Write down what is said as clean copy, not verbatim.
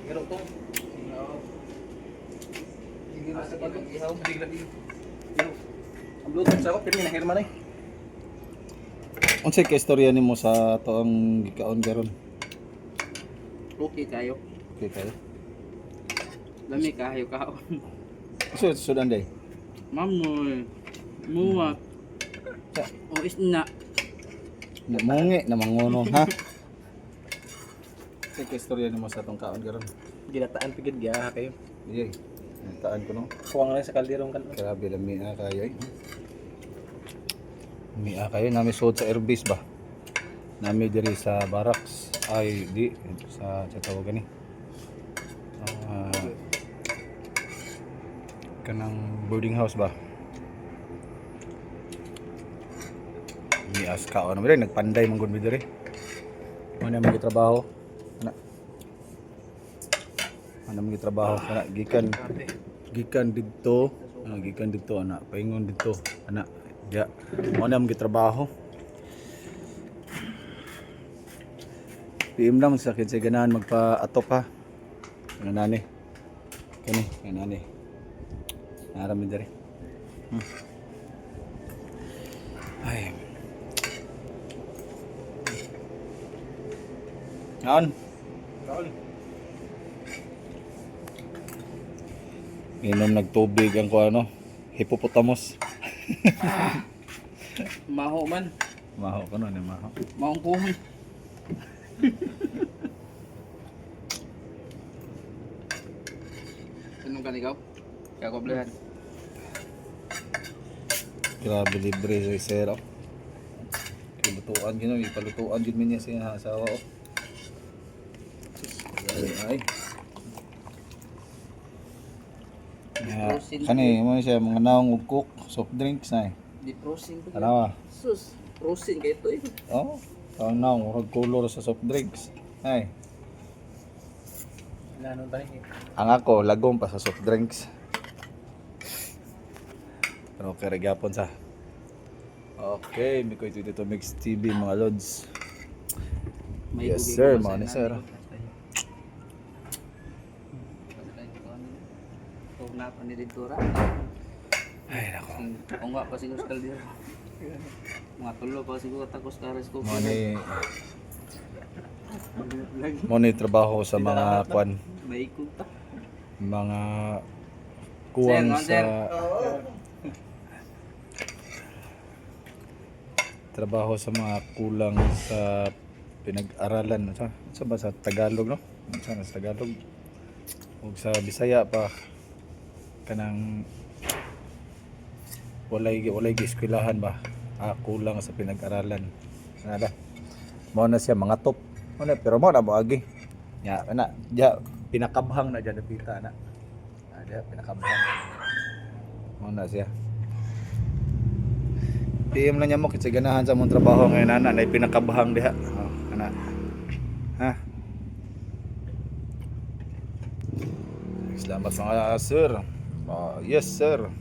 Pero to. Sige na sa pag ihaw, bigla. Ang bluetooth sa ako, pero hinahirma na eh. Unsay ka istorya nimo sa toang gikaon karon? Okay kayo. Okay kayo. Lami kayo kaon. Sudan day. Mamoy. Muwa. O isna. Mongi na mangono ha. Unsay ka istorya nimo sa tong kaon karon? Ginataan pigid giya kayo. Iya. Taan ko no. Kuwang lang sa kalderong kan. Grabe lang miya kayo eh. Miya kayo nami sud sa airbase ba? Nami diri sa barracks. Ay di sa tawagan ni. Kanang boarding house ba? Mias ka ano ba nagpanday man gud mi diri. Ano man trabaho? Ano man trabaho kana gikan didto ana paingon didto ana ja mo na mga trabaho PM lang sa kinsa ganahan magpa-atop ha nganani kani nganani narami diri ay kaon inom nagtubig ang ano, hippopotamus. Maho man. Maho ko nun, maho. Maong kuhon. Anong ka ikaw? Kakoblehan. Grabe libre sa sero. Kilutuan gino, ipalutuan gid niya siya asawa ko. Ay. Ya, kani mo siya mga naong ug cook, soft drinks na eh. Di prosing ko. Tanawa. Sus, prosing kay ito eh. Oh, ang naong ug color sa soft drinks. Ay. Nanong tayo eh. Ang ako lagom pa sa soft drinks. Pero okay gyapon sa. Okay, mi ko ito Mix TV mga lods. Yes sir, mga ni sir. Na pa ni Dintura. Ay nako. Kung nga pa siguro sa kaldero. Mga tulo pa siguro takos kares ko. Mo ni trabaho sa mga kwan, May ikot ta. mga kuwang Sir, sa trabaho sa mga kulang sa pinag-aralan sa ba sa Tagalog no? Sa Tagalog ug sa Bisaya pa kanang walay eskwelahan ba kulang sa pinag-aralan nada mao na siya mga top ano pero mao na moagi ya ana ja pinakabhang na diyan napita na ja pinakabhang mao na siya PM na niya mo kasi ganahan sa mong trabaho ngayon ana na pinakabhang diha ana ha salamat mga sir yes sir